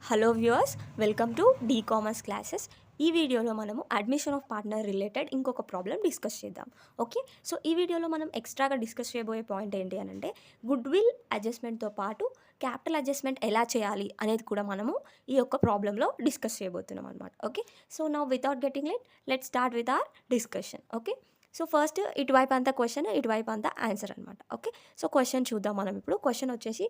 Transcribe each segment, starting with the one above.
Hello viewers, welcome to D commerce classes. ఈ వీడియోలో మనము అడ్మిషన్ ఆఫ్ పార్ట్నర్ రిలేటెడ్ ఇంకొక ప్రాబ్లం డిస్కస్ చేద్దాం. ఓకే, సో ఈ వీడియోలో మనం ఎక్స్ట్రాగా డిస్కస్ చేయబోయే పాయింట్ ఏంటి అని అంటే గుడ్ విల్ అడ్జస్ట్మెంట్తో పాటు క్యాపిటల్ అడ్జస్ట్మెంట్ ఎలా చేయాలి అనేది కూడా మనము ఈ యొక్క ప్రాబ్లంలో డిస్కస్ చేయబోతున్నాం అనమాట. Okay, so now without getting let start with our discussion. Okay, so first ఇటువైపు అంతా క్వశ్చన్, ఇటువైపు అంతా ఆన్సర్ అనమాట. ఓకే, సో క్వశ్చన్ చూద్దాం మనం ఇప్పుడు. క్వశ్చన్ వచ్చేసి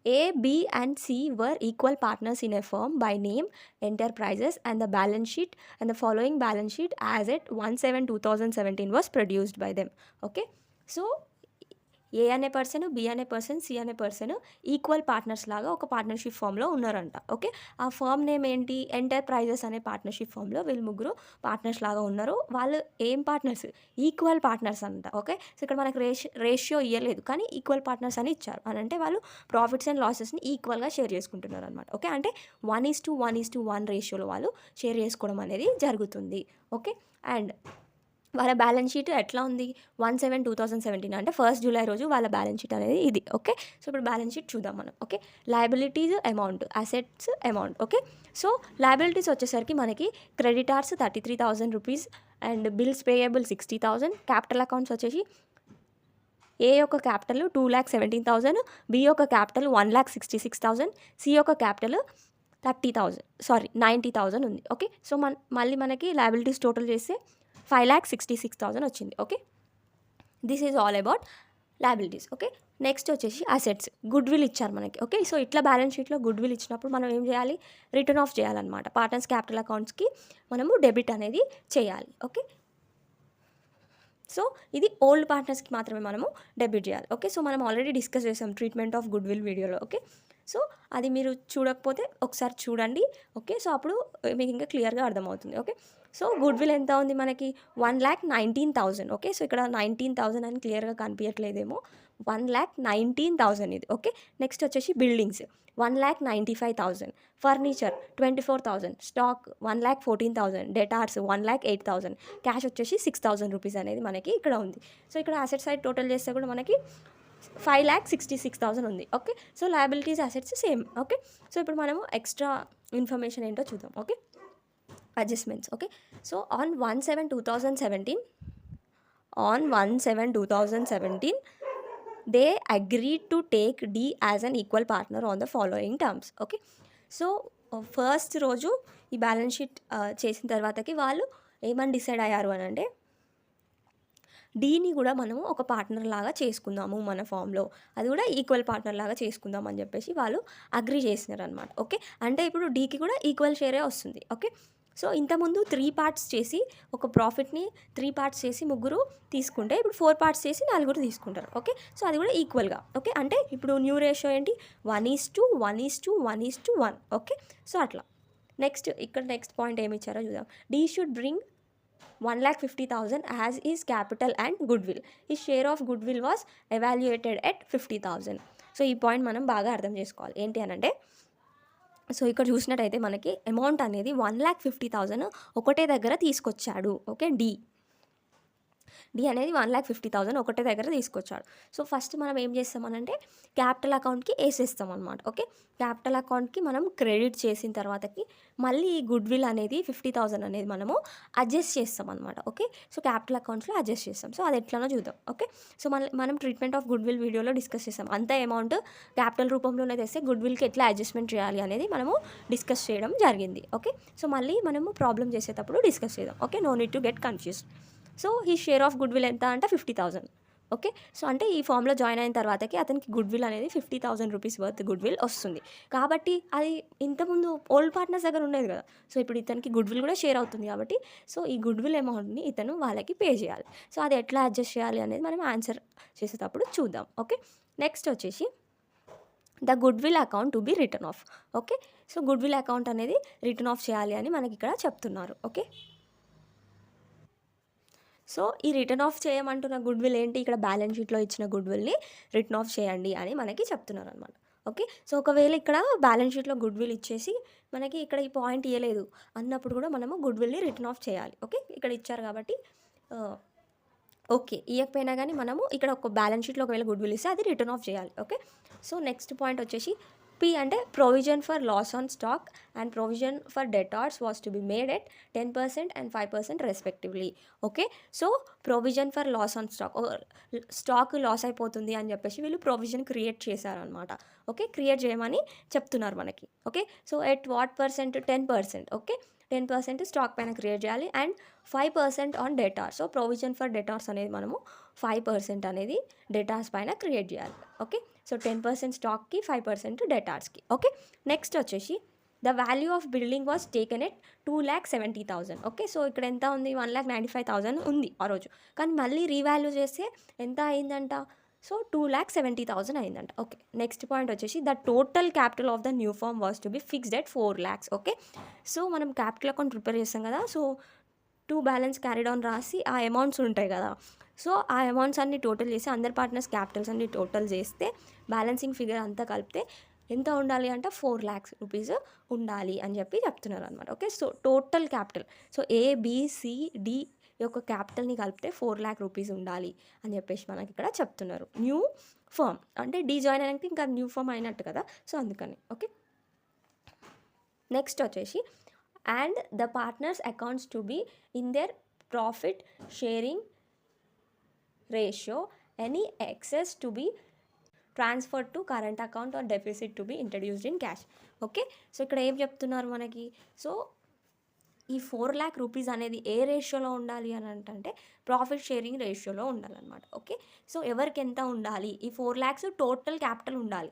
A, B and C were equal partners in a firm by name Enterprises, and the balance sheet and the following balance sheet as at 1/7/2017 was produced by them. Okay, so ఏ అనే person, B అనే person, C అనే person equal partners లాగా ఒక partnership ఫామ్లో ఉన్నారంట. Okay, ఆ form name ఏంటి? Enterprises అనే పార్ట్నర్షిప్ ఫామ్లో వీళ్ళు ముగ్గురు పార్ట్నర్స్ లాగా ఉన్నారు. వాళ్ళు ఏం పార్ట్నర్స్? ఈక్వల్ పార్ట్నర్స్ అంట. ఓకే, సో ఇక్కడ మనకు రేషియో ఇవ్వలేదు, కానీ ఈక్వల్ పార్ట్నర్స్ అని ఇచ్చారు. అని అంటే వాళ్ళు ప్రాఫిట్స్ అండ్ లాసెస్ని ఈక్వల్గా షేర్ చేసుకుంటున్నారు అనమాట. ఓకే, అంటే 1:1:1 రేషియోలో వాళ్ళు షేర్ చేసుకోవడం అనేది జరుగుతుంది. ఓకే, అండ్ వాళ్ళ బ్యాలెన్స్ షీట్ ఎట్లా ఉంది? 1/7/2017 అంటే 1 జూలై రోజు వాళ్ళ బ్యాలెన్స్ షీట్ అనేది ఇది. ఓకే, సో ఇప్పుడు బ్యాలెన్స్ షీట్ చూద్దాం మనం. Okay, liabilities amount, assets amount. Okay, so liabilities వచ్చేసరికి మనకి creditors 33,000 rupees and bills payable 60,000. Capital accounts వచ్చేసి ఏ యొక్క క్యాపిటల్ 2,17,000, బి యొక్క క్యాపిటల్ 1,66,000, సి యొక్క క్యాపిటల్ 90,000 ఉంది. ఓకే, సో మళ్ళీ మనకి లయబిలిటీస్ టోటల్ చేస్తే 5,66,000 వచ్చింది. Okay, this is all about liabilities. Okay, next వచ్చేసి అసెట్స్. గుడ్ విల్ ఇచ్చారు మనకి. ఓకే, సో ఇట్లా బ్యాలెన్స్ షీట్లో గుడ్ విల్ ఇచ్చినప్పుడు మనం ఏం చేయాలి? రిటర్న్ ఆఫ్ చేయాలన్నమాట. పార్ట్నర్స్ క్యాపిటల్ అకౌంట్స్కి మనము డెబిట్ అనేది చేయాలి. ఓకే, సో ఇది ఓల్డ్ పార్ట్నర్స్కి మాత్రమే మనము డెబిట్ చేయాలి. ఓకే, సో మనం ఆల్రెడీ డిస్కస్ చేసాం ట్రీట్మెంట్ ఆఫ్ గుడ్ విల్ వీడియోలో. ఓకే, సో అది మీరు చూడకపోతే ఒకసారి చూడండి. ఓకే, సో అప్పుడు మీకు ఇంకా క్లియర్గా అర్థమవుతుంది. ఓకే, సో గుడ్ విల్ ఎంత ఉంది మనకి? 1,19,000. ఓకే, సో ఇక్కడ 19,000 అని క్లియర్గా కనిపించట్లేదేమో. 1,19,000 ఇది. ఓకే, నెక్స్ట్ వచ్చేసి buildings 1,95,000, furniture 24,000, stock 1,14,000, debtors 1,08,000, cash వచ్చేసి 6,000 రూపీస్ అనేది మనకి ఇక్కడ ఉంది. సో ఇక్కడ అసెట్ సైడ్ టోటల్ చేస్తే కూడా మనకి 5,66,000 ఉంది. Okay, so liabilities assets same. Okay, so ఇప్పుడు మనము ఎక్స్ట్రా ఇన్ఫర్మేషన్ ఏంటో చూద్దాం. Okay, adjustments. Okay, so on 1/7/2017 they agreed to take D as an equal partner on the following terms. Okay, so first రోజు ఈ బ్యాలెన్స్ షీట్ చేసిన తర్వాతకి వాళ్ళు ఏమని డిసైడ్ అయ్యారు అని అంటే డీని కూడా మనము ఒక పార్ట్నర్ లాగా చేసుకుందాము మన ఫామ్లో, అది కూడా ఈక్వల్ పార్ట్నర్ లాగా చేసుకుందాం అని చెప్పేసి వాళ్ళు అగ్రీ చేసినారు అనమాట. ఓకే, అంటే ఇప్పుడు డీకి కూడా ఈక్వల్ షేరే వస్తుంది. ఓకే, సో ఇంతకుముందు 3 పార్ట్స్ చేసి ఒక ప్రాఫిట్ని 3 పార్ట్స్ చేసి ముగ్గురు తీసుకుంటే ఇప్పుడు 4 పార్ట్స్ చేసి 4 తీసుకుంటారు. ఓకే, సో అది కూడా ఈక్వల్గా. ఓకే, అంటే ఇప్పుడు న్యూ రేషియో ఏంటి? 1:1:1:1. ఓకే, సో అట్లా. నెక్స్ట్ ఇక్కడ నెక్స్ట్ పాయింట్ ఏమి ఇచ్చారో చూద్దాం. D should bring 1,50,000 as his capital and goodwill. His share of goodwill was evaluated at 50,000. So ఈ పాయింట్ మనం బాగా అర్థం చేసుకోవాలి. ఏంటి అని అంటే సో ఇక్కడ చూసినట్టయితే మనకి అమౌంట్ అనేది 1,50,000 ఒకటే దగ్గర తీసుకొచ్చాడు. ఓకే, డి అనేది 1,50,000 ఒకటే దగ్గర తీసుకొచ్చాడు. సో ఫస్ట్ మనం ఏం చేస్తామనంటే క్యాపిటల్ అకౌంట్కి వేసేస్తాం అనమాట. ఓకే, క్యాపిటల్ అకౌంట్కి మనం క్రెడిట్ చేసిన తర్వాతకి మళ్ళీ ఈ గుడ్ విల్ అనేది 50,000 అనేది మనము అడ్జస్ట్ చేస్తాం అనమాట. ఓకే, సో క్యాపిటల్ అకౌంట్స్లో అడ్జస్ట్ చేస్తాం. సో అది ఎట్లనో చూద్దాం. ఓకే, సో మనం ట్రీట్మెంట్ ఆఫ్ గుడ్ విల్ వీడియోలో డిస్కస్ చేస్తాం. అంత అమౌంట్ క్యాపిటల్ రూపంలోనే తెస్తే గుడ్ విల్కి ఎట్లా అడ్జస్ట్మెంట్ చేయాలి అనేది మనము డిస్కస్ చేయడం జరిగింది. ఓకే, సో మళ్ళీ మనము ప్రాబ్లం చేసేటప్పుడు డిస్కస్ చేద్దాం. Okay, no need to get confused. So ఈ షేర్ ఆఫ్ గుడ్ విల్ ఎంత అంటే 50,000. ఓకే, సో అంటే ఈ ఫామ్లో జాయిన్ అయిన తర్వాతకి అతనికి గుడ్ విల్ అనేది 50,000 రూపీస్ వర్త్ గుడ్ విల్ వస్తుంది. కాబట్టి అది ఇంతకుముందు ఓల్డ్ పార్ట్నర్స్ దగ్గర ఉండేది కదా, సో ఇప్పుడు ఇతనికి గుడ్ విల్ కూడా షేర్ అవుతుంది. కాబట్టి సో ఈ గుడ్ విల్ అమౌంట్ని ఇతను వాళ్ళకి పే చేయాలి. సో అది ఎట్లా అడ్జస్ట్ చేయాలి అనేది మనం ఆన్సర్ చేసేటప్పుడు చూద్దాం. ఓకే, నెక్స్ట్ వచ్చేసి the good will account to be return of. Okay, so good will account అనేది రిటర్న్ ఆఫ్ చేయాలి అని మనకి ఇక్కడ చెప్తున్నారు. ఓకే, సో ఈ రిటర్న్ ఆఫ్ చేయమంటున్న గుడ్ విల్ ఏంటి? ఇక్కడ బ్యాలెన్స్ షీట్లో ఇచ్చిన గుడ్ విల్ని రిటర్న్ ఆఫ్ చేయండి అని మనకి చెప్తున్నారు అనమాట. ఓకే, సో ఒకవేళ ఇక్కడ బ్యాలెన్స్ షీట్లో గుడ్ విల్ ఇచ్చేసి మనకి ఇక్కడ ఈ పాయింట్ ఇవ్వలేదు అన్నప్పుడు కూడా మనము గుడ్ విల్ని రిటర్న్ ఆఫ్ చేయాలి. ఓకే, ఇక్కడ ఇచ్చారు కాబట్టి ఓకే, ఇవ్వకపోయినా కానీ మనము ఇక్కడ ఒక బ్యాలెన్స్ షీట్లో ఒకవేళ గుడ్ విల్ ఇస్తే అది రిటర్న్ ఆఫ్ చేయాలి. ఓకే, సో నెక్స్ట్ పాయింట్ వచ్చేసి P అంటే provision for loss on stock and provision for debtors was to be made at 10% and 5% respectively. Okay, so provision for loss on stock loss అయిపోతుంది అని చెప్పేసి వీళ్ళు provision create చేశారనమాట. Okay, create చేయమని చెప్తున్నారు మనకి. Okay, so at what percent? 10%. Okay, 10% stock పైన క్రియేట్ చేయాలి and 5% on debtor. So provision for డేటార్స్ అనేది మనము 5% అనేది డేటార్స్ పైన క్రియేట్ చేయాలి. Okay, so 10% స్టాక్కి, 5% డేటార్స్కి. ఓకే, నెక్స్ట్ వచ్చేసి the value of building was taken at 2,70,000. Okay, so ఇక్కడ ఎంత ఉంది? 1,95,000 ఉంది ఆ రోజు. కానీ మళ్ళీ రీవాల్యూ చేస్తే ఎంత అయిందంట? సో 2,70,000 అయిందంట. ఓకే, నెక్స్ట్ పాయింట్ వచ్చేసి the total capital of the new firm was to be fixed at 4 lakhs. Okay, so మనం క్యాపిటల్ అకౌంట్ ప్రిపేర్ చేస్తాం కదా, సో బ్యాలెన్స్ క్యారీడ్ ఆన్ రాసి ఆ అమౌంట్స్ ఉంటాయి కదా, సో ఆ అమౌంట్స్ అన్ని టోటల్ చేసి అందర్ పార్ట్నర్స్ క్యాపిటల్స్ అన్ని టోటల్ చేస్తే బ్యాలెన్సింగ్ ఫిగర్ అంతా కలిపితే ఎంత ఉండాలి అంటే 4 lakhs రూపీస్ ఉండాలి అని చెప్పి చెప్తున్నారు అనమాట. Okay, so total capital, so ABCD యొక్క క్యాపిటల్ని కలిపితే 4 lakh రూపీస్ ఉండాలి అని చెప్పేసి మనకి ఇక్కడ చెప్తున్నారు. న్యూ ఫర్మ్ అంటే డీ జాయిన్ అయినాక ఇంకా న్యూ ఫర్మ్ అయినట్టు కదా, సో అందుకని. ఓకే, నెక్స్ట్ వచ్చేసి and the partners accounts to be in their profit sharing ratio any excess to be transfer to current account or deficit to be introduced in cash. Okay, so ఇక్కడ ఏం చెప్తున్నారు మనకి? So ఈ 4 lakh rupees అనేది ఏ రేషియోలో ఉండాలి అని అంటే ప్రాఫిట్ షేరింగ్ రేషియోలో ఉండాలన్నమాట. ఓకే, సో ఎవరికి ఎంత ఉండాలి? ఈ 4 lakhs టోటల్ క్యాపిటల్ ఉండాలి.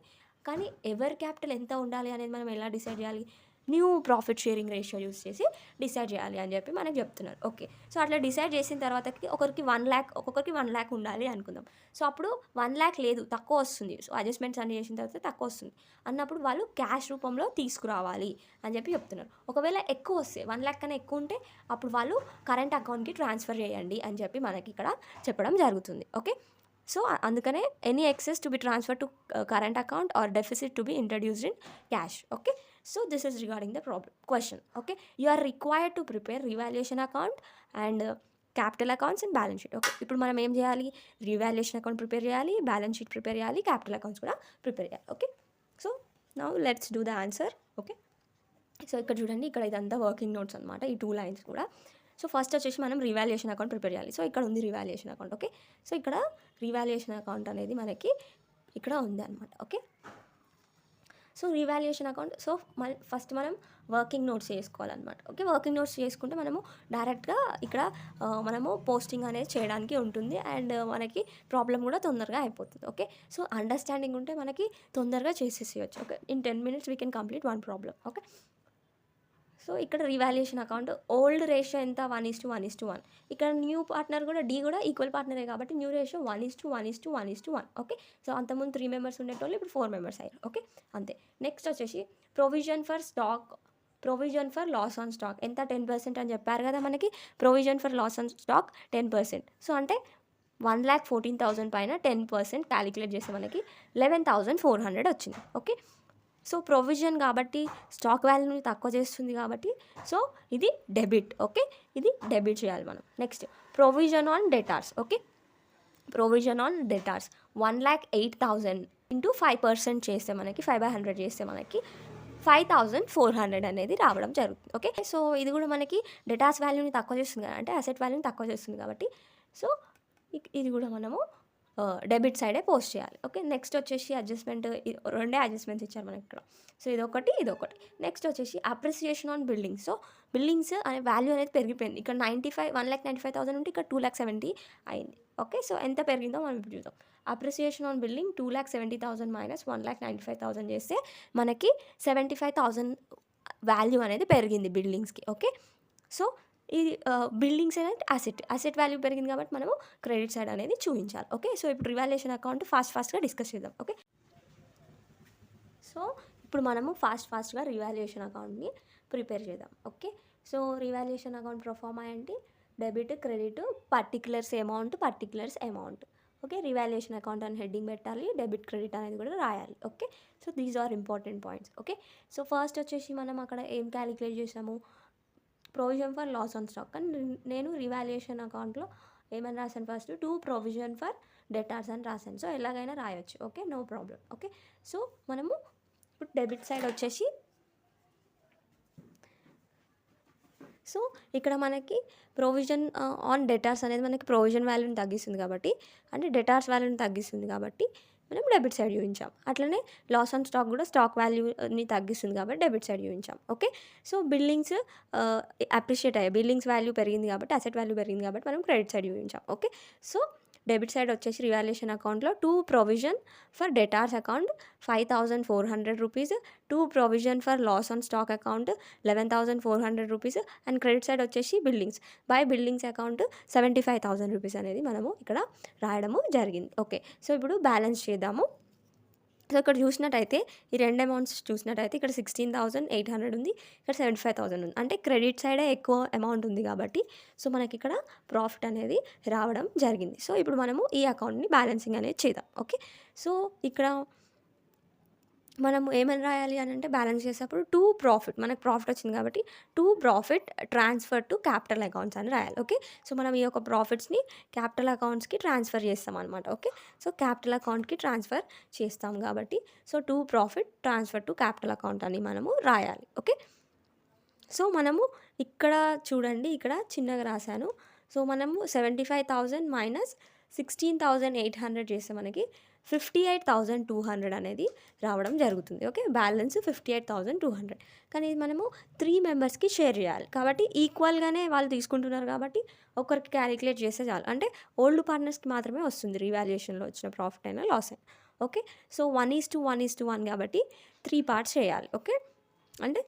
కానీ ఎవరి క్యాపిటల్ ఎంత ఉండాలి అనేది మనం ఎలా డిసైడ్ చేయాలి? New profit sharing ratio use చేసి డిసైడ్ చేయాలి అని చెప్పి మనకు చెప్తున్నారు. ఓకే, సో అట్లా డిసైడ్ చేసిన తర్వాతకి ఒకరికి 1 lakh, ఒక్కొక్కరికి 1 lakh ఉండాలి అనుకుందాం. సో అప్పుడు 1 lakh లేదు, తక్కువ వస్తుంది. సో అడ్జస్ట్మెంట్స్ అన్ని చేసిన తర్వాత తక్కువ వస్తుంది అన్నప్పుడు వాళ్ళు క్యాష్ రూపంలో తీసుకురావాలి అని చెప్పి చెప్తున్నారు. ఒకవేళ ఎక్కువ వస్తే 1 lakh కన్నా ఎక్కువ ఉంటే అప్పుడు వాళ్ళు కరెంట్ అకౌంట్కి ట్రాన్స్ఫర్ చేయండి అని చెప్పి మనకి ఇక్కడ చెప్పడం జరుగుతుంది. ఓకే, సో అందుకనే any excess to be transfer to current account or deficit to be introduced in cash. Okay, so this is regarding the question. Okay, you are required to prepare revaluation account and capital accounts and balance sheet. Okay, ఇప్పుడు మనం ఏం చేయాలి? Revaluation account prepare చేయాలి, balance sheet prepare చేయాలి, capital accounts కూడా prepare చేయాలి. Okay, so now let's do the answer. Okay, so ఇక్కడ చూడండి, ఇక్కడ ఇదంతా వర్కింగ్ నోట్స్ అనమాట, ఈ 2 lines కూడా. సో ఫస్ట్ వచ్చేసి మనం రివాల్యుయేషన్ అకౌంట్ ప్రిపేర్ చేయాలి. సో ఇక్కడ ఉంది రివాల్యుయేషన్ అకౌంట్. ఓకే, సో ఇక్కడ రివాల్యుయేషన్ అకౌంట్ అనేది మనకి ఇక్కడ ఉంది అనమాట. Okay, so revaluation account, so first మనం వర్కింగ్ నోట్స్ చేసుకోవాలన్నమాట. ఓకే, వర్కింగ్ నోట్స్ చేసుకుంటే మనము డైరెక్ట్గా ఇక్కడ మనము పోస్టింగ్ అనేది చేయడానికి ఉంటుంది అండ్ మనకి ప్రాబ్లం కూడా తొందరగా అయిపోతుంది. ఓకే, సో అండర్స్టాండింగ్ ఉంటే మనకి తొందరగా చేసేసేయచ్చు. Okay, in 10 minutes we can complete 1 problem. Okay, so ఇక్కడ రివాల్యుయేషన్ అకౌంట్ ఓల్డ్ రేషియో ఎంత? 1:1:1. ఇక్కడ న్యూ పార్ట్నర్ కూడా D కూడా ఈక్వల్ పార్ట్నరే కాబట్టి న్యూ రేషియో 1:1:1. ఓకే, సో అంతకుముందు 3 members ఉండేటోళ్ళు ఇప్పుడు 4 members అయ్యారు. ఓకే, అంతే. నెక్స్ట్ వచ్చేసి provision for loss on stock ఎంత? 10% అని చెప్పారు కదా మనకి. Provision for loss on stock 10%. So అంటే 1,14,000 పైన 10% క్యాలిక్యులేట్ చేస్తే మనకి 11,400 వచ్చింది. ఓకే, సో ప్రొవిజన్ కాబట్టి స్టాక్ వాల్యూని తక్కువ చేస్తుంది కాబట్టి సో ఇది డెబిట్. ఓకే, ఇది డెబిట్ చేయాలి మనం. Next provision on debtors. Okay, provision on debtors 1,08,000 into 5% చేస్తే మనకి 5/100 చేస్తే మనకి 5,400 అనేది రావడం జరుగుతుంది. ఓకే, సో ఇది కూడా మనకి డెటార్స్ వాల్యూని తక్కువ చేస్తుంది కదా, అంటే అసెట్ వాల్యూని తక్కువ చేస్తుంది కాబట్టి సో ఇది కూడా మనము డెబిట్ సైడే పోస్ట్ చేయాలి. ఓకే, నెక్స్ట్ వచ్చేసి అడ్జస్ట్మెంట్, 2 అడ్జస్ట్మెంట్స్ ఇచ్చారు మనకి ఇక్కడ. సో ఇదొకటి. నెక్స్ట్ వచ్చేసి appreciation on buildings. So buildings అనే వాల్యూ అనేది పెరిగిపోయింది. ఇక్కడ 1,95,000 ఉంటే ఇక్కడ 2,70,000 అయింది. ఓకే, సో ఎంత పెరిగిందో మనం ఇప్పుడు చూద్దాం. అప్రిసియేషన్ ఆన్ బిల్డింగ్ 2,70,000 మైనస్ 1,95,000 చేస్తే మనకి 75,000 వాల్యూ అనేది పెరిగింది బిల్డింగ్స్కి. ఓకే, సో ఇది బిల్డింగ్స్ అనేది అసెట్ వాల్యూ పెరిగింది కాబట్టి మనము క్రెడిట్ సైడ్ అనేది చూపించాలి. ఓకే, సో ఇప్పుడు రివాల్యుయేషన్ అకౌంట్ ఫాస్ట్గా డిస్కస్ చేద్దాం. ఓకే, సో ఇప్పుడు మనము ఫాస్ట్గా రివాల్యుయేషన్ అకౌంట్ని ప్రిపేర్ చేద్దాం. Okay, so revaluation account proforma ఏంటి? Debit, credit, particulars amount. Okay, revaluation account అని హెడ్డింగ్ పెట్టాలి, డెబిట్ క్రెడిట్ అనేది కూడా రాయాలి. Okay, so these are important points. Okay, so first వచ్చేసి మనం అక్కడ ఏం క్యాలిక్యులేట్ చేసాము? Provision for loss on stock. కానీ నేను రివాల్యుయేషన్ అకౌంట్లో ఏమని రాశాను? ఫస్ట్ ప్రొవిజన్ ఫర్ డెటార్స్ అని రాశాను. సో ఎలాగైనా రాయొచ్చు. Okay, no problem. Okay, so మనము ఇప్పుడు డెబిట్ సైడ్ వచ్చేసి సో ఇక్కడ మనకి ప్రొవిజన్ ఆన్ డెటార్స్ అనేది మనకి ప్రొవిజన్ వాల్యూని తగ్గిస్తుంది కాబట్టి, అంటే డెటార్స్ వాల్యూని తగ్గిస్తుంది కాబట్టి మనం డెబిట్ సైడ్ చూపించాం. అట్లనే లాస్ ఆన్ స్టాక్ కూడా స్టాక్ వాల్యూని తగ్గిస్తుంది కాబట్టి డెబిట్ సైడ్ చూపించాం. ఓకే, సో బిల్డింగ్స్ అప్రిషియేట్ అయ్యాయి, బిల్డింగ్స్ వాల్యూ పెరిగింది కాబట్టి, అసెట్ వాల్యూ పెరిగింది కాబట్టి మనం క్రెడిట్ సైడ్ చూపించాం. ఓకే, సో డెబిట్ సైడ్ వచ్చేసి రివాల్యుయేషన్ అకౌంట్లో 2 provision for debtors account 5,400 rupees, 2 provision for loss on stock account 11,400 rupees, and credit side వచ్చేసి బిల్డింగ్స్ అకౌంట్ 75,000 రూపీస్ అనేది మనము ఇక్కడ రాయడము జరిగింది. ఓకే, సో ఇప్పుడు బ్యాలెన్స్ చేద్దాము. సో ఇక్కడ చూసినట్టయితే ఈ రెండు అమౌంట్స్ చూసినట్టయితే ఇక్కడ 16,800 ఉంది, ఇక్కడ 75,000 ఉంది. అంటే క్రెడిట్ సైడే ఎక్కువ అమౌంట్ ఉంది కాబట్టి సో మనకి ఇక్కడ ప్రాఫిట్ అనేది రావడం జరిగింది. సో ఇప్పుడు మనము ఈ అకౌంట్ని బ్యాలెన్సింగ్ అనేది చేద్దాం. ఓకే, సో ఇక్కడ మనము ఏమని రాయాలి అని అంటే బ్యాలెన్స్ చేసేటప్పుడు 2 ప్రాఫిట్, మనకు ప్రాఫిట్ వచ్చింది కాబట్టి 2 profit transfer to capital accounts అని రాయాలి. ఓకే, సో మనం ఈ యొక్క ప్రాఫిట్స్ని క్యాపిటల్ అకౌంట్స్కి ట్రాన్స్ఫర్ చేస్తాం అనమాట. ఓకే, సో క్యాపిటల్ అకౌంట్కి ట్రాన్స్ఫర్ చేస్తాం కాబట్టి so 2 profit transfer to capital account అని మనము రాయాలి. ఓకే, సో మనము ఇక్కడ చూడండి, ఇక్కడ చిన్నగా రాశాను. సో మనము 75,000 మైనస్ 16,800 చేస్తే మనకి 58,200 అనేది రావడం జరుగుతుంది. Okay, balance 58,200. కానీ ఇది మనము 3 మెంబర్స్కి షేర్ చేయాలి కాబట్టి ఈక్వల్గానే వాళ్ళు తీసుకుంటున్నారు కాబట్టి ఒకరికి క్యాలిక్యులేట్ చేస్తే చాలు. అంటే ఓల్డ్ పార్ట్నర్స్కి మాత్రమే వస్తుంది రీవాల్యుయేషన్లో వచ్చిన ప్రాఫిట్ అయినా లాస్ అయినా. ఓకే, సో 1:1 కాబట్టి 3 పార్ట్స్ చేయాలి. ఓకే, అంటే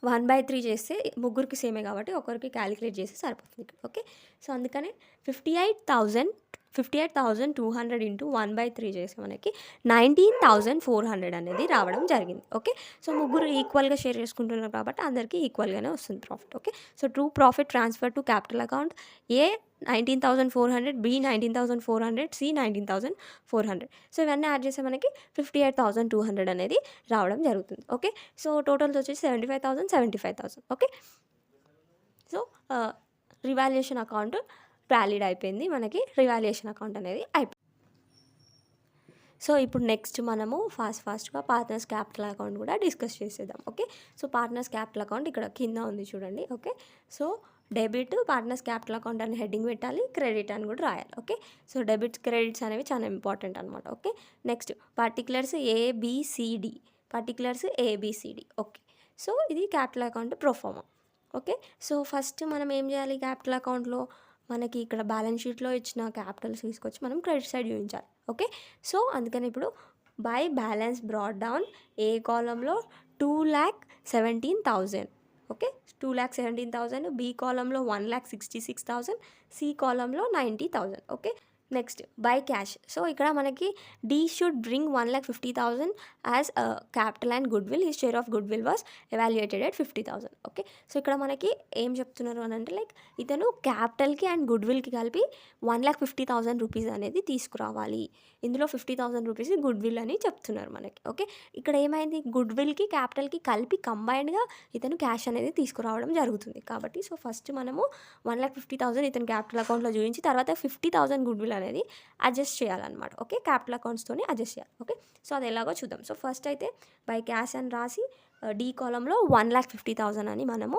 1/3 చేస్తే ముగ్గురికి సేమే కాబట్టి ఒకరికి క్యాలిక్యులేట్ చేస్తే సరిపోతుంది ఇక్కడ. ఓకే, సో అందుకనే 58,200 ఇంటూ 1/3 చేస్తే మనకి 19,400 అనేది రావడం జరిగింది. ఓకే, సో ముగ్గురు ఈక్వల్గా షేర్ చేసుకుంటున్నారు కాబట్టి అందరికీ ఈక్వల్గానే వస్తుంది profit. Okay, so true profit transfer to capital account A 19,400, B 19,400, C 19,400. So ఇవన్నీ యాడ్ చేస్తే మనకి 58,200 అనేది రావడం జరుగుతుంది. ఓకే, సో టోటల్స్ వచ్చేసి 75,000. Okay, so revaluation account valid అయిపోయింది, మనకి రివాల్యుయేషన్ అకౌంట్ అనేది అయిపోయింది. సో ఇప్పుడు నెక్స్ట్ మనము ఫాస్ట్గా పార్ట్నర్స్ క్యాపిటల్ అకౌంట్ కూడా డిస్కస్ చేసేద్దాం. Okay, so partners capital account ఇక్కడ కింద ఉంది చూడండి. Okay, so debit partners capital account అని హెడ్డింగ్ పెట్టాలి, క్రెడిట్ అని కూడా రాయాలి. ఓకే, సో డెబిట్స్ క్రెడిట్స్ అనేవి చాలా ఇంపార్టెంట్ అనమాట. Okay, next particulars A B C D, okay, so ఇది capital account proforma. Okay, so first మనం ఏం చేయాలి, క్యాపిటల్ అకౌంట్లో మనకి ఇక్కడ బ్యాలెన్స్ షీట్లో ఇచ్చిన క్యాపిటల్స్ తీసుకొచ్చి మనం క్రెడిట్ సైడ్ చూపించాలి. ఓకే, సో అందుకని ఇప్పుడు బై బ్యాలెన్స్ బ్రాట్ డౌన్ ఏ కాలంలో 2,17,000. ఓకే, 2,17,000, బి కాలంలో 1,66,000, సి కాలంలో 90,000. Okay, next by cash. So ఇక్కడ మనకి D should bring 1,50,000 as capital and goodwill. ఈ share of goodwill was evaluated at 50,000. Okay, so ఇక్కడ మనకి ఏం చెప్తున్నారు అని అంటే లైక్ ఇతను క్యాపిటల్కి అండ్ గుడ్ విల్కి కలిపి 1,50,000 రూపీస్ అనేది తీసుకురావాలి. ఇందులో 50,000 రూపీస్ గుడ్ విల్ అని చెప్తున్నారు మనకి. ఓకే, ఇక్కడ ఏమైంది, గుడ్ విల్కి క్యాపిటల్కి కలిపి కంబైన్డ్గా ఇతను క్యాష్ అనేది తీసుకురావడం జరుగుతుంది. కాబట్టి సో ఫస్ట్ మనము 1,50,000 ఇతను క్యాపిటల్ అకౌంట్లో చూపించి తర్వాత 50,000 గుడ్ విల్ అనేది అడ్జస్ట్ చేయాలన్నమాట. ఓకే, క్యాపిటల్ అకౌంట్స్తోని అడ్జస్ట్ చేయాలి. ఓకే, సో అది ఎలాగో చూద్దాం. సో ఫస్ట్ అయితే బై క్యాష్ అని రాసి డి కాలంలో 1,50,000 అని మనము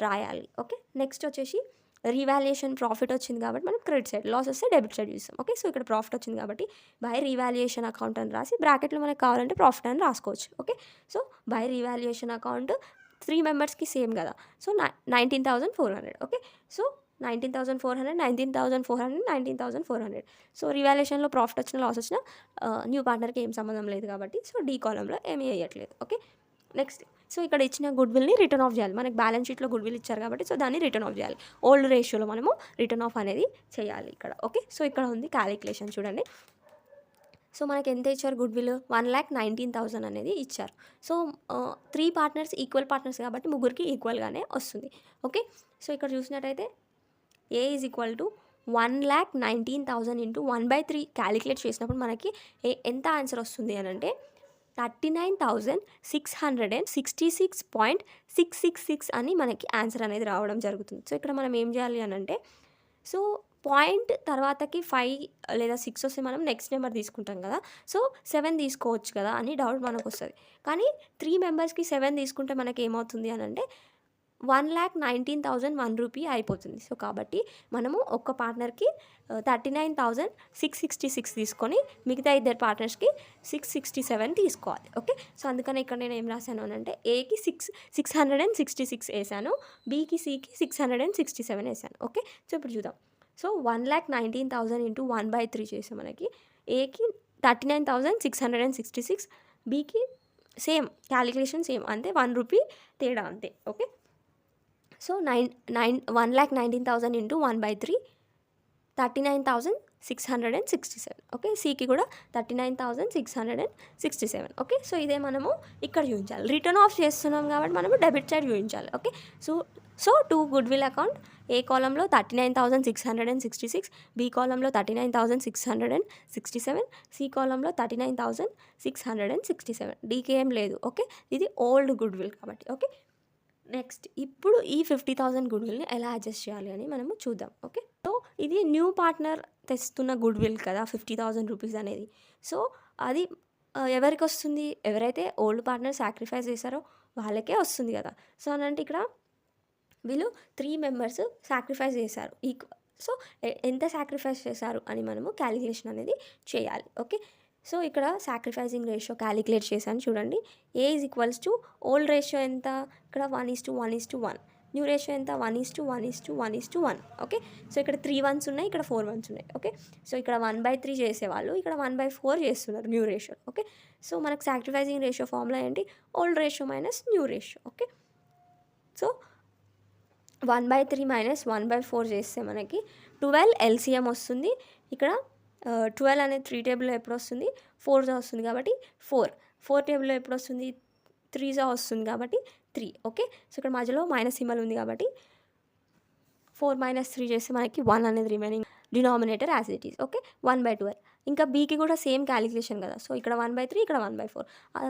రాయాలి. ఓకే, నెక్స్ట్ వచ్చేసి రీవాల్యుయేషన్ ప్రాఫిట్ వచ్చింది కాబట్టి మనం క్రెడిట్ సైడ్, లాస్ వస్తే డెబిట్ సైడ్ చూస్తాం. ఓకే, సో ఇక్కడ ప్రాఫిట్ వచ్చింది కాబట్టి బై రీవాల్యుయేషన్ అకౌంట్ అని రాసి బ్రాకెట్లో మనకు కావాలంటే ప్రాఫిట్ అని రాసుకోవచ్చు. Okay, so by revaluation account 3 మెంబర్స్కి సేమ్ కదా, సో 19,400. Okay, so 19,400, 19,400, 19,400. సో రివాల్యుయేషన్లో ప్రాఫిట్ వచ్చిన లాస్ వచ్చిన న్యూ పార్ట్నర్కి ఏం సంబంధం లేదు కాబట్టి సో డి కాలంలో ఏమీ వేయట్లేదు. ఓకే, నెక్స్ట్ సో ఇక్కడ ఇచ్చిన గుడ్ విల్ని రిటర్న్ ఆఫ్ చేయాలి. మనకి బ్యాలెన్స్ షీట్లో గుడ్ విల్ ఇచ్చారు కాబట్టి సో దాన్ని రిటర్న్ ఆఫ్ చేయాలి. ఓల్డ్ రేషియోలో మనము రిటర్న్ ఆఫ్ అనేది చేయాలి ఇక్కడ. ఓకే, సో ఇక్కడ ఉంది క్యాలిక్యులేషన్ చూడండి. సో మనకి ఎంత ఇచ్చారు, గుడ్ విల్ 1,19,000 అనేది ఇచ్చారు. సో 3 పార్ట్నర్స్ ఈక్వల్ పార్ట్నర్స్ కాబట్టి ముగ్గురికి ఈక్వల్గానే వస్తుంది. ఓకే, సో ఇక్కడ చూసినట్టయితే A is equal to 1,19,000 into 1/3 calculate చేసినప్పుడు మనకి ఎంత ఆన్సర్ వస్తుంది అని అంటే 39,666.666 అని మనకి ఆన్సర్ అనేది రావడం జరుగుతుంది. సో ఇక్కడ మనం ఏం చేయాలి అని అంటే సో పాయింట్ తర్వాతకి 5 లేదా 6 వస్తే మనం నెక్స్ట్ నెంబర్ తీసుకుంటాం కదా! సో, 7 తీసుకోవచ్చు కదా! అని డౌట్ మనకొస్తది. కానీ 3 మెంబర్స్‌కి 7 తీసుకుంటే మనకేమవుతుంది అనంటే 1,19,001 రూపీ అయిపోతుంది. సో, కాబట్టి మనము ఒక్క పార్ట్నర్‌కి 39,666 తీసుకొని మిగతా ఇద్దరు పార్ట్నర్స్‌కి 667 తీసుకోవాలి. ఓకే. సో, అందుకని ఇక్కడ నేను ఏం రాశాను అనంటే ఏకి 666 ఏసాను. బీకి, సికి 667 ఏసాను. ఓకే. సో, ఇప్పుడు చూద్దాం. సో, 1,19,000 ఇంటూ 1/3 చేస్తే మనకి ఏకి 39,666, బీకి సేమ్ క్యాలిక్యులేషన్ సేమ్ అంతే 1 రూపీ తేడా అంతే. ఓకే. So, 1,19,000 into 1/3 39,667. ఓకే. సికి కూడా 39,667. ఓకే. సో, ఇదే మనము ఇక్కడ చూపించాలి. రిటర్న్ ఆఫ్ చేస్తున్నాం కాబట్టి మనము డెబిట్ సైడ్ చూపించాలి. Okay. So to goodwill account A కాలంలో 39,666, బి కాలంలో 39,667, సి కాలంలో 39,667. డీకే ఏం లేదు. ఓకే. ఇది ఓల్డ్ గుడ్ విల్ కాబట్టి. ఓకే. నెక్స్ట్ ఇప్పుడు ఈ 50,000 గుడ్ విల్ని ఎలా అడ్జస్ట్ చేయాలి అని మనము చూద్దాం. ఓకే. సో, ఇది న్యూ పార్ట్నర్ తెస్తున్న గుడ్ విల్ కదా 50,000 రూపీస్ అనేది. సో, అది ఎవరికి వస్తుంది? ఎవరైతే ఓల్డ్ పార్ట్నర్ సాక్రిఫైస్ చేశారో వాళ్ళకే వస్తుంది కదా! సో, అనంటే ఇక్కడ వీళ్ళు 3 మెంబర్స్ సాక్రిఫైస్ చేశారు. సో, ఎంత సాక్రిఫైస్ చేశారు అని మనము క్యాలిక్యులేషన్ అనేది చేయాలి. ఓకే. సో, ఇక్కడ సాక్రిఫైసింగ్ రేషియో క్యాలిక్యులేట్ చేశాను చూడండి. A is equals to old ratio ఎంత? ఇక్కడ 1:1:1. న్యూ రేషియో ఎంత? 1:1:1:1. ఓకే. సో, ఇక్కడ 3 1s ఉన్నాయి, ఇక్కడ 4 1s ఉన్నాయి. ఓకే. సో, ఇక్కడ 1/3 చేసేవాళ్ళు ఇక్కడ 1/4 చేస్తున్నారు న్యూ రేషియో. ఓకే. సో, మనకు సాక్రిఫైసింగ్ రేషియో ఫార్ములా ఏంటి? Old ratio minus new ratio. Okay. So, 1/3 minus 1/4 చేస్తే మనకి 12 ఎల్సిఎం వస్తుంది. ఇక్కడ 12 అనేది 3 టేబుల్లో ఎప్పుడు వస్తుంది? 4 వస్తుంది కాబట్టి 4 టేబుల్లో ఎప్పుడు వస్తుంది? 3 వస్తుంది కాబట్టి 3. ఓకే. సో, ఇక్కడ మధ్యలో మైనస్ సింబల్ ఉంది కాబట్టి 4 - 3 చేస్తే మనకి 1 అనేది remaining denominator as it is. Okay. 1/12. ఇంకా బీకి కూడా సేమ్ క్యాలిక్యులేషన్ కదా! సో, ఇక్కడ 1/3 ఇక్కడ 1/4.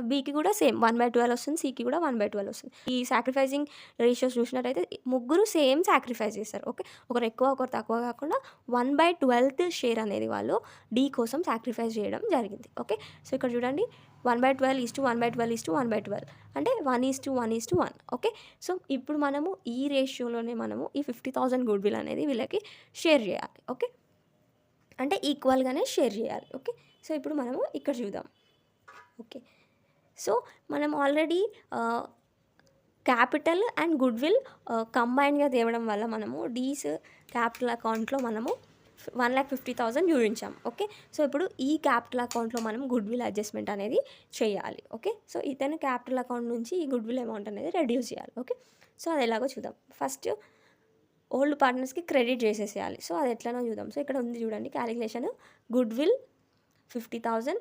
బీకి కూడా సేమ్ 1/12 వస్తుంది. సికి కూడా 1/12 వస్తుంది. ఈ సాక్రిఫైసింగ్ రేషియోస్ చూసినట్టయితే ముగ్గురు సేమ్ సాక్రిఫైస్ చేస్తారు. ఓకే. ఒకరు ఎక్కువ ఒకరు తక్కువ కాకుండా 1/12th షేర్ అనేది వాళ్ళు డి కోసం సాక్రిఫైస్ చేయడం జరిగింది. ఓకే. సో, ఇక్కడ చూడండి 1/12:1/12:1/12 అంటే 1:1:1. ఓకే. సో, ఇప్పుడు మనము ఈ రేషియోలోనే మనము ఈ 50,000 గుడ్ విల్ అనేది వీళ్ళకి షేర్ చేయాలి. ఓకే. అంటే ఈక్వల్గానే షేర్ చేయాలి. ఓకే. సో, ఇప్పుడు మనము ఇక్కడ చూద్దాం. ఓకే. సో, మనం already capital and goodwill కంబైన్డ్గా తేవడం వల్ల మనము డీస్ క్యాపిటల్ అకౌంట్లో మనము 1,50,000 చూపించాం. ఓకే. సో, ఇప్పుడు ఈ క్యాపిటల్ అకౌంట్లో మనం గుడ్ విల్ అడ్జస్ట్మెంట్ అనేది చేయాలి. ఓకే. సో, ఇతను క్యాపిటల్ అకౌంట్ నుంచి ఈ గుడ్ విల్ అమౌంట్ అనేది రెడ్యూస్ చేయాలి. ఓకే. సో, అది ఎలాగో చూద్దాం. ఫస్ట్ ఓల్డ్ పార్ట్నర్స్కి క్రెడిట్ చేసేసేయాలి. సో, అది ఎట్లనో చూద్దాం. సో, ఇక్కడ ఉంది చూడండి calculation goodwill 50,000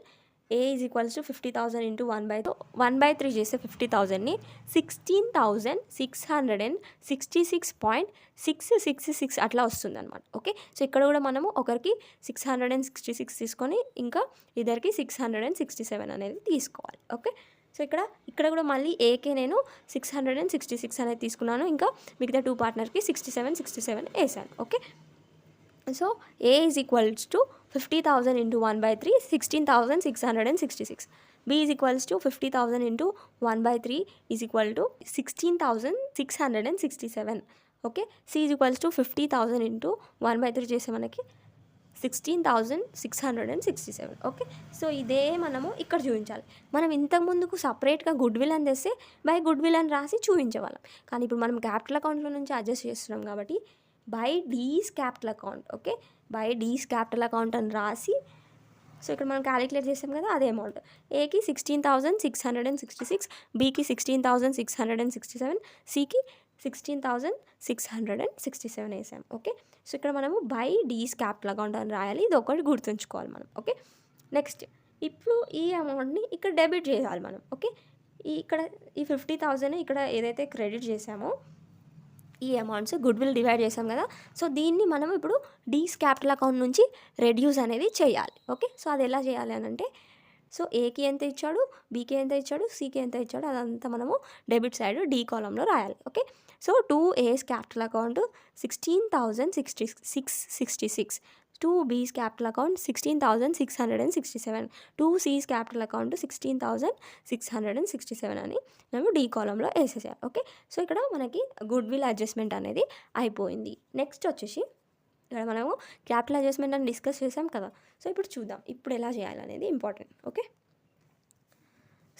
A is equals to 50,000 into 1/3 చేస్తే 50,000ని 16,666.666 అట్లా వస్తుంది అనమాట. ఓకే. సో, ఇక్కడ కూడా మనము ఒకరికి 666 తీసుకొని ఇంకా ఇద్దరికి 667 అనేది తీసుకోవాలి. ఓకే. సో, ఇక్కడ కూడా మళ్ళీ ఏకే నేను 666 అనేది తీసుకున్నాను. ఇంకా మిగతా 2 పార్ట్నర్కి 67 వేసాను. Okay. So, A is equals to 50,000 into 1/3 16,666. B is equals to 50,000 into 1/3 is equal to 16,667. Okay. C is equals to 50,000 into 1/3 చేస్తే మనకి 16,667. ఓకే. సో, ఇదే మనము ఇక్కడ చూపించాలి. మనం ఇంతకుముందుకు సపరేట్గా గుడ్ విల్ అని తెస్తే బై గుడ్ విల్ అని రాసి చూపించేవాళ్ళం. కానీ ఇప్పుడు మనం క్యాపిటల్ అకౌంట్లో నుంచి అడ్జస్ట్ చేస్తున్నాం కాబట్టి by D's capital account. Okay. By D's capital account అని రాసి సో, ఇక్కడ మనం క్యాలిక్యులేట్ చేసాం కదా అదే అమౌంట్. ఏకి 16,666, బీకి 16,667, సికి 16,667 వేసాం. ఓకే. సో, ఇక్కడ మనము బై డీస్ క్యాపిటల్ అకౌంట్ అని రాయాలి. ఇది ఒకటి గుర్తుంచుకోవాలి మనం. ఓకే. నెక్స్ట్ ఇప్పుడు ఈ అమౌంట్ని ఇక్కడ డెబిట్ చేయాలి మనం. ఓకే. ఇక్కడ ఈ 50,000 ఇక్కడ ఏదైతే క్రెడిట్ చేసామో ఈ అమౌంట్స్ గుడ్ విల్ డివైడ్ చేసాం కదా! సో, దీన్ని మనం ఇప్పుడు డీస్ క్యాపిటల్ అకౌంట్ నుంచి రెడ్యూస్ అనేది చేయాలి. ఓకే. సో, అది ఎలా చేయాలి అని అంటే సో, ఏకి ఎంత ఇచ్చాడు, బీకి ఎంత ఇచ్చాడు, సికి ఎంత ఇచ్చాడు అదంతా మనము డెబిట్ సైడ్ డి కాలంలో రాయాలి. Okay. So 2A's capital account 16,666, 2B's capital account 16,667, 2C's capital account 16,667 అని మేము D కాలంలో వేసేసారు. ఓకే, సో ఇక్కడ మనకి గుడ్ విల్ అడ్జస్ట్మెంట్ అనేది అయిపోయింది. నెక్స్ట్ వచ్చేసి ఇక్కడ మనము క్యాపిటల్ అడ్జస్ట్మెంట్ అని డిస్కస్ చేసాం కదా. సో ఇప్పుడు చూద్దాం ఇప్పుడు ఎలా చేయాలనేది ఇంపార్టెంట్. ఓకే,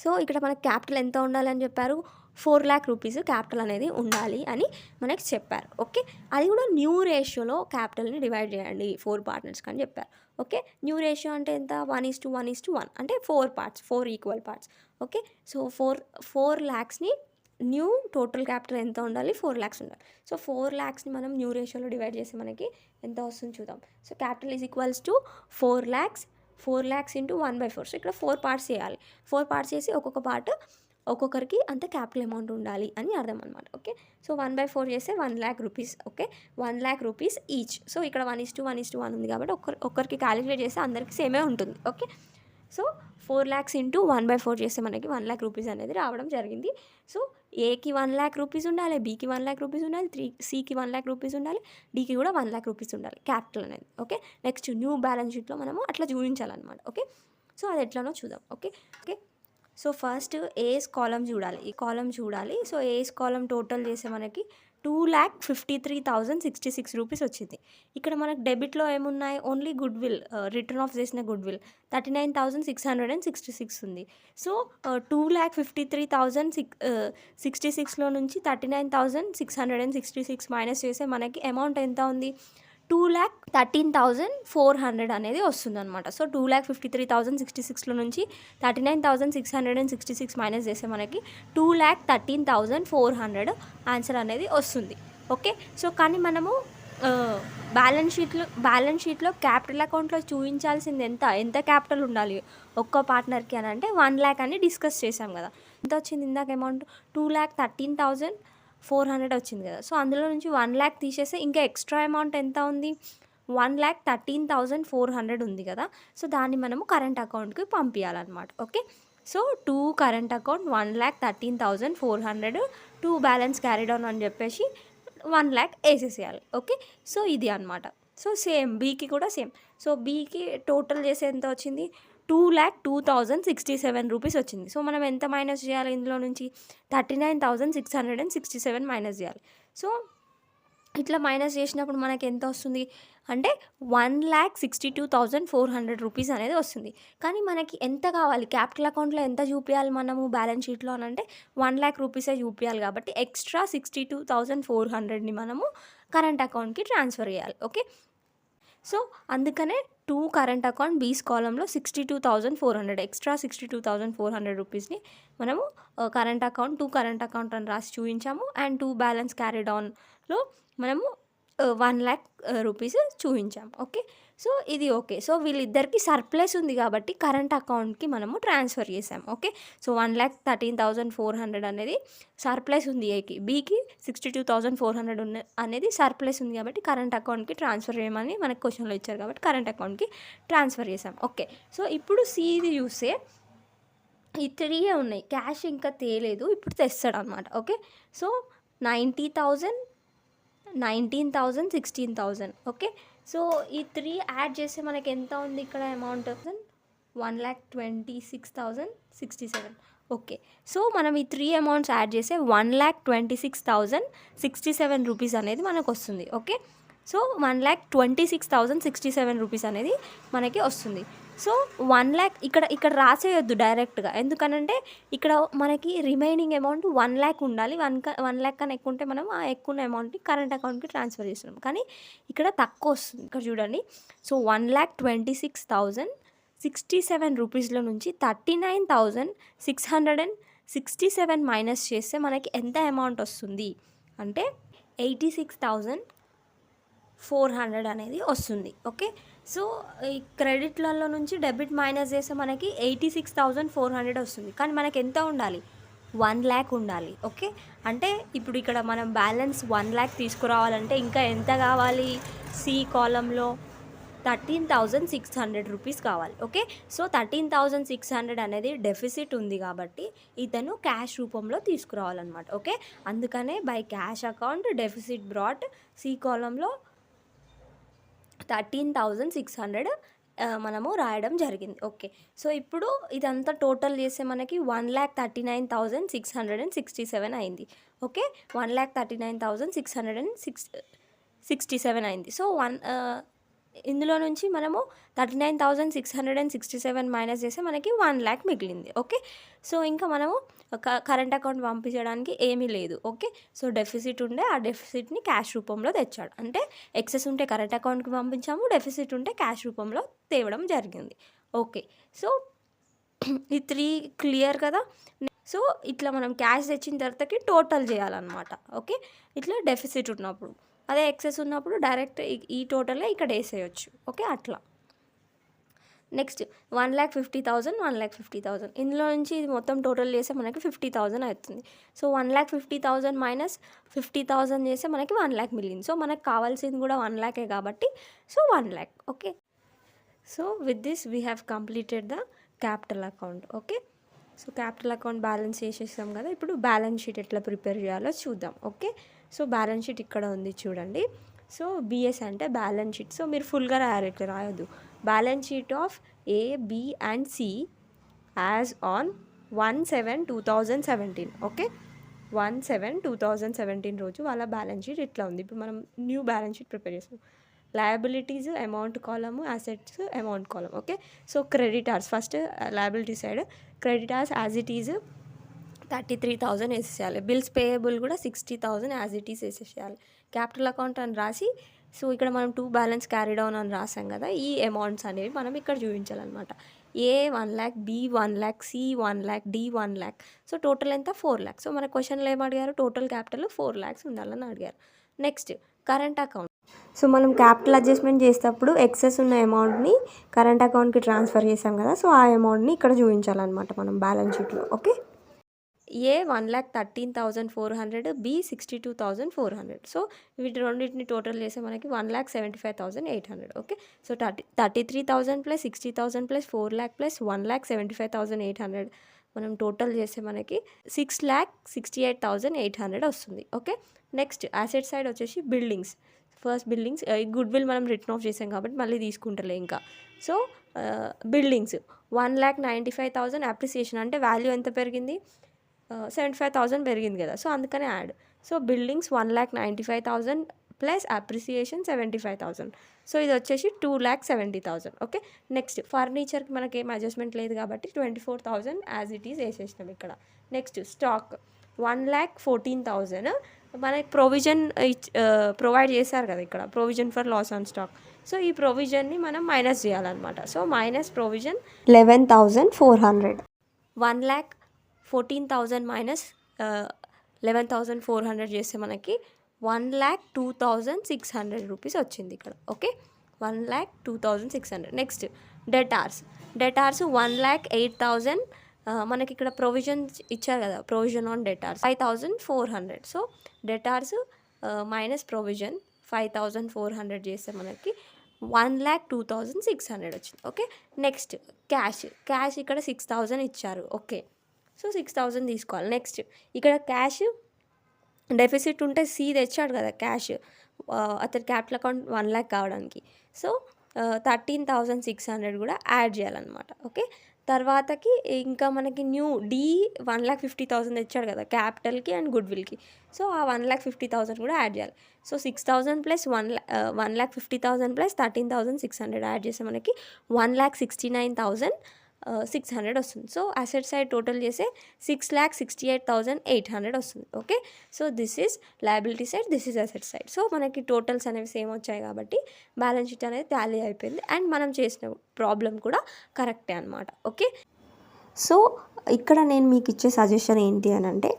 సో ఇక్కడ మనకి క్యాపిటల్ ఎంత ఉండాలి అని చెప్పారు, 4 lakh రూపీస్ క్యాపిటల్ అనేది ఉండాలి అని మనకి చెప్పారు. ఓకే, అది కూడా న్యూ రేషియోలో క్యాపిటల్ని డివైడ్ చేయండి 4 పార్ట్నర్స్కి అని చెప్పారు. ఓకే, న్యూ రేషియో అంటే ఎంత, 1:1:1 అంటే 4 parts, 4 equal parts. Okay, so 4 lakhsని న్యూ టోటల్ క్యాపిటల్ ఎంత ఉండాలి, 4 lakhs ఉండాలి. సో 4 lakhsని మనం న్యూ రేషియోలో డివైడ్ చేసి మనకి ఎంత వస్తుంది చూద్దాం. So capital is equals to 4 lakhs into 1/4. So ఇక్కడ 4 పార్ట్స్ చేయాలి. 4 పార్ట్స్ చేసి ఒక్కొక్క పార్ట్ ఒక్కొక్కరికి అంత క్యాపిటల్ అమౌంట్ ఉండాలి అని అర్థం అనమాట. ఓకే, సో 1/4 చేస్తే 1 lakh rupees. Okay, 1 lakh rupees each. So ఇక్కడ 1:1:1 ఉంది కాబట్టి ఒక్కరికి క్యాలిక్యులేట్ చేస్తే అందరికి సేమే ఉంటుంది. ఓకే, సో 4 lakhs into 1/4 చేస్తే మనకి 1 lakh రూపీస్ అనేది రావడం జరిగింది. సో ఏకి 1 lakh రూపీస్ ఉండాలి, బీకి 1 lakh రూపీస్ ఉండాలి, సికి 1 lakh రూపీస్ ఉండాలి, డీకి కూడా 1 lakh రూపీస్ ఉండాలి క్యాపిటల్ అనేది. ఓకే, నెక్స్ట్ న్యూ బ్యాలెన్స్ షీట్లో మనము అట్లా చూపించాలన్నమాట. ఓకే, సో అది ఎట్లానో చూద్దాం. ఓకే ఓకే సో ఫస్ట్ ఏస్ కాలం చూడాలి, ఈ కాలం చూడాలి. సో ఏస్ కాలం టోటల్ చేస్తే మనకి 2,53,066 రూపీస్ వచ్చింది. ఇక్కడ మనకు డెబిట్లో ఏమున్నాయి, only good will, return of చేసిన గుడ్ విల్ 39,666 ఉంది. సో 2,53,066లో నుంచి 39,666 మైనస్ చేస్తే మనకి అమౌంట్ ఎంత ఉంది, 2,13,400 అనేది వస్తుంది అనమాట. సో 2,53,066లో నుంచి 39,666 మైనస్ చేస్తే మనకి 2,13,400 ఆన్సర్ అనేది వస్తుంది. ఓకే, సో కానీ మనము బ్యాలెన్స్ షీట్లో క్యాపిటల్ అకౌంట్లో చూపించాల్సింది ఎంత క్యాపిటల్ ఉండాలి ఒక్క పార్ట్నర్కి అని అంటే 1 lakh అని డిస్కస్ చేసాం కదా. ఎంత వచ్చింది ఇందాక అమౌంట్, 2,13,400 వచ్చింది కదా. సో అందులో నుంచి 1 lakh తీసేస్తే ఇంకా ఎక్స్ట్రా అమౌంట్ ఎంత ఉంది, 1,13,400 ఉంది కదా. సో దాన్ని మనము కరెంట్ అకౌంట్కి పంపించాలన్నమాట. Okay, so 2 current account 1,13,400, 2 balance carried on అని చెప్పేసి 1 lakh వేసేసేయాలి. ఓకే, సో ఇది అనమాట. సో సేమ్ బీకి కూడా సేమ్. సో బీకి టోటల్ చేసి ఎంత వచ్చింది, 2,02,067 రూపీస్ వచ్చింది. సో మనం ఎంత మైనస్ చేయాలి ఇందులో నుంచి, 39,667 మైనస్ చేయాలి. సో ఇట్లా మైనస్ చేసినప్పుడు మనకి ఎంత వస్తుంది అంటే 1,62,400 రూపీస్ అనేది వస్తుంది. కానీ మనకి ఎంత కావాలి, క్యాపిటల్ అకౌంట్లో ఎంత చూపించాలి మనము బ్యాలెన్స్ షీట్లో అని అంటే 1 lakh రూపీసే చూపించాలి కాబట్టి ఎక్స్ట్రా 62,400ని మనము కరెంట్ అకౌంట్కి ట్రాన్స్ఫర్ చేయాలి. ఓకే, సో అందుకనే 2 కరెంట్ అకౌంట్ బీస్ కాలంలో 62,400 ఎక్స్ట్రా 62,400 రూపీస్ని మనము కరెంట్ అకౌంట్ 2 కరెంట్ అకౌంట్ అని రాసి చూపించాము. అండ్ 2 బ్యాలెన్స్ క్యారీడ్ ఆన్లో మనము 1 lakh రూపీస్ చూపించాము. ఓకే, సో ఇది ఓకే. సో వీళ్ళిద్దరికి సర్ప్లస్ ఉంది కాబట్టి కరెంట్ అకౌంట్కి మనము ట్రాన్స్ఫర్ చేసాం. ఓకే, సో 1,13,400 అనేది సర్ప్లస్ ఉంది ఏకి, బీకి 62,400 అనేది సర్ప్లస్ ఉంది కాబట్టి కరెంట్ అకౌంట్కి ట్రాన్స్ఫర్ చేయమని మనకు క్వశ్చన్లో ఇచ్చారు కాబట్టి కరెంట్ అకౌంట్కి ట్రాన్స్ఫర్ చేసాం. ఓకే, సో ఇప్పుడు సిది చూస్తే ఈ 3 ఉన్నాయి, క్యాష్ ఇంకా తేలేదు, ఇప్పుడు తెస్తాడు అనమాట. Okay, so 90,000, 19,000, 16,000. ఓకే, సో ఈ 3 యాడ్ చేస్తే మనకి ఎంత ఉంది ఇక్కడ అమౌంట్, 1,26,067. ఓకే, సో మనం ఈ 3 అమౌంట్స్ యాడ్ చేస్తే 1,26,067 రూపీస్ అనేది మనకు వస్తుంది. ఓకే, సో 1,26,067 రూపీస్ అనేది మనకి వస్తుంది. సో 1 lakh ఇక్కడ రాసేయొద్దు డైరెక్ట్గా, ఎందుకనంటే ఇక్కడ మనకి రిమైనింగ్ అమౌంట్ 1 lakh ఉండాలి. 1 lakh కన్నా ఎక్కువ ఉంటే మనం ఆ ఎక్కువ అమౌంట్ని కరెంట్ అకౌంట్కి ట్రాన్స్ఫర్ చేస్తున్నాం, కానీ ఇక్కడ తక్కువ వస్తుంది. ఇక్కడ చూడండి, సో 1,26,067 రూపీస్లో నుంచి 39,667 మైనస్ చేస్తే మనకి ఎంత అమౌంట్ వస్తుంది అంటే 86,400 అనేది వస్తుంది. ఓకే, సో ఈ క్రెడిట్లలో నుంచి డెబిట్ మైనస్ చేస్తే మనకి 86,400 వస్తుంది. కానీ మనకి ఎంత ఉండాలి, 1 lakh ఉండాలి. ఓకే, అంటే ఇప్పుడు ఇక్కడ మనం బ్యాలెన్స్ 1 lakh తీసుకురావాలంటే ఇంకా ఎంత కావాలి, సి కాలంలో 13,600 రూపీస్ కావాలి. ఓకే. సో 13,600 అనేది డెఫిసిట్ ఉంది కాబట్టి ఇతను క్యాష్ రూపంలో తీసుకురావాలన్నమాట. ఓకే. అందుకనే by cash account deficit brought C కాలంలో 13,600 మనము రాయడం జరిగింది. ఓకే. సో ఇప్పుడు ఇదంతా టోటల్ చేస్తే మనకి 1,39,667 అయింది. ఓకే. 1,39,667 అయింది. సో ఇందులో నుంచి మనము 39,667 మైనస్ చేస్తే మనకి 1,00,000 మిగిలింది. ఓకే. సో ఇంకా మనము కరెంట్ అకౌంట్ పంపించడానికి ఏమీ లేదు. ఓకే. సో డెఫిసిట్ ఉండే ఆ డెఫిసిట్ని క్యాష్ రూపంలో తెచ్చాడు. అంటే ఎక్సెస్ ఉంటే కరెంట్ అకౌంట్కి పంపించాము, డెఫిసిట్ ఉంటే క్యాష్ రూపంలో తేవడం జరిగింది. ఓకే. సో ఈ 3 క్లియర్ కదా. సో ఇట్లా మనం క్యాష్ తెచ్చిన తర్వాతకి టోటల్ చేయాలన్నమాట. ఓకే. ఇట్లా డెఫిసిట్ ఉన్నప్పుడు, అదే ఎక్సెస్ ఉన్నప్పుడు డైరెక్ట్ ఈ టోటలే ఇక్కడ వేసేయచ్చు. ఓకే. అట్లా నెక్స్ట్ 1,50,000 1,50,000 ఇందులో నుంచి ఇది మొత్తం టోటల్ చేస్తే మనకి 50,000 అవుతుంది. సో 1,50,000 మైనస్ 50,000 చేస్తే మనకి 1,00,000 మిగిలింది. సో మనకు కావాల్సింది కూడా 1,00,000 కాబట్టి so 1,00,000. Okay. So with this we have completed the capital account. Okay. So capital account balance చేసేసాం కదా. ఇప్పుడు బ్యాలెన్స్ షీట్ ఎట్లా ప్రిపేర్ చేయాలో చూద్దాం. ఓకే. సో బ్యాలెన్స్ షీట్ ఇక్కడ ఉంది చూడండి. సో బిఎస్ అంటే బ్యాలెన్స్ షీట్. సో మీరు ఫుల్గా రాయాలి, ఇట్లా రాయొద్దు. Balance sheet of A, B and C as on 1/7/2017. Okay. 1/7/2017 రోజు వాళ్ళ బ్యాలెన్స్ షీట్ ఇట్లా ఉంది. ఇప్పుడు మనం న్యూ బ్యాలెన్స్ షీట్ ప్రిపేర్ చేస్తాం. లయబిలిటీస్ అమౌంట్ కాలము, అసెట్స్ అమౌంట్ కాలం. Okay. So creditors first liability side creditors as it is 33,000 వేసేసేయాలి. బిల్స్ పేయబుల్ కూడా 60,000 యాజ్ ఇట్ ఈస్ వేసేసేయాలి. క్యాపిటల్ అకౌంట్ అని రాసి సో ఇక్కడ మనం 2 బ్యాలెన్స్ క్యారీ డౌన్ అని రాసాం కదా. ఈ అమౌంట్స్ అనేవి మనం ఇక్కడ చూపించాలన్నమాట. A 1,00,000, B 1,00,000, C 1,00,000, D 1,00,000. So total ఎంత 4,00,000. సో మన క్వశ్చన్లో ఏం అడిగారు, టోటల్ క్యాపిటల్ 4,00,000 ఉండాలని అడిగారు. Next current account. సో మనం క్యాపిటల్ అడ్జస్ట్మెంట్ చేసేటప్పుడు ఎక్సెస్ ఉన్న అమౌంట్ని కరెంట్ అకౌంట్కి ట్రాన్స్ఫర్ చేసాం కదా. సో ఆ అమౌంట్ని ఇక్కడ చూపించాలన్నమాట మనం బ్యాలెన్స్ షీట్లో. ఓకే. ఏ 1,13,400, బి 62,400. సో వీటి రెండింటిని టోటల్ చేస్తే మనకి 1,75,800. Okay. So 33,000 plus 60,000 plus 4,00,000 plus 1,75,800 మనం టోటల్ చేస్తే మనకి 6,68,800 వస్తుంది. ఓకే. నెక్స్ట్ అసెట్ సైడ్ వచ్చేసి buildings. First buildings good will మనం రిటర్న్ ఆఫ్ చేసాం కాబట్టి మళ్ళీ తీసుకుంటలే ఇంకా. సో బిల్డింగ్స్ 1,95,000 అప్రిసియేషన్ అంటే వాల్యూ ఎంత పెరిగింది, 75,000 పెరిగింది కదా. సో అందుకనే add. So buildings 1,95,000 plus appreciation 75,000. So ఇది వచ్చేసి 2,70,000. ఓకే. నెక్స్ట్ ఫర్నిచర్కి మనకి ఏం అడ్జస్ట్మెంట్ లేదు కాబట్టి 24,000 యాజ్ ఇట్ ఈస్ వేసేసినాం ఇక్కడ. నెక్స్ట్ స్టాక్ 1,14,000 మనకి ప్రొవిజన్ ప్రొవైడ్ చేశారు కదా ఇక్కడ, provision for loss on stock. So ఈ ప్రొవిజన్ని మనం మైనస్ చేయాలన్నమాట. So minus provision 11,400. 1,14,000 మైనస్ 11,400 చేస్తే మనకి 1,02,600 రూపీస్ వచ్చింది ఇక్కడ. ఓకే. 1,02,600. నెక్స్ట్ డెటార్స్ 1,08,000 మనకి ఇక్కడ ప్రొవిజన్ ఇచ్చారు కదా, provision on debtors 5,400. So debtors minus provision 5,400 చేస్తే మనకి 1,02,600 వచ్చింది. ఓకే. నెక్స్ట్ క్యాష్ ఇక్కడ 6,000 ఇచ్చారు. ఓకే. సో 6,000 తీసుకోవాలి. నెక్స్ట్ ఇక్కడ క్యాష్ డెఫిసిట్ ఉంటే సి తెచ్చాడు కదా క్యాష్, అతని క్యాపిటల్ అకౌంట్ 1,00,000 కావడానికి. సో 13,600 కూడా యాడ్ చేయాలన్నమాట. ఓకే. తర్వాతకి ఇంకా మనకి న్యూ డి 1,50,000 తెచ్చాడు కదా క్యాపిటల్కి అండ్ గుడ్ విల్కి. సో ఆ 1,50,000 కూడా యాడ్ చేయాలి. సో 6,000 ప్లస్ 1,50,000 ప్లస్ 13,600 యాడ్ చేస్తే మనకి 1,69,600 వస్తుంది. సో అసెట్ సైడ్ టోటల్ చేస్తే 6,68,800 వస్తుంది. Okay. So this is liability side, this is asset side. So మనకి టోటల్స్ అనేవి సేమ్ వచ్చాయి కాబట్టి బ్యాలెన్స్ షీట్ అనేది టాలీ అయిపోయింది అండ్ మనం చేసిన ప్రాబ్లం కూడా కరెక్టే అనమాట. ఓకే. సో ఇక్కడ నేను మీకు ఇచ్చే సజెషన్ ఏంటి అని అంటే,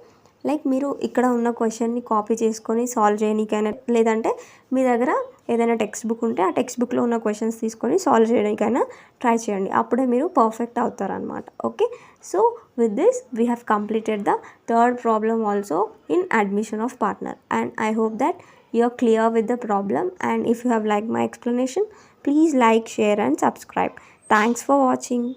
లైక్ మీరు ఇక్కడ ఉన్న క్వశ్చన్ని కాపీ చేసుకొని సాల్వ్ చేయడానికైనా, లేదంటే మీ దగ్గర ఏదైనా టెక్స్ట్ బుక్ ఉంటే ఆ టెక్స్ట్ బుక్లో ఉన్న క్వశ్చన్స్ తీసుకొని సాల్వ్ చేయడానికైనా ట్రై చేయండి. అప్పుడే మీరు పర్ఫెక్ట్ అవుతారనమాట. Okay. So with this we have completed the third problem also in admission of partner and I hope that you're clear with the problem. And if you have liked my explanation, please like, share and subscribe. Thanks for watching.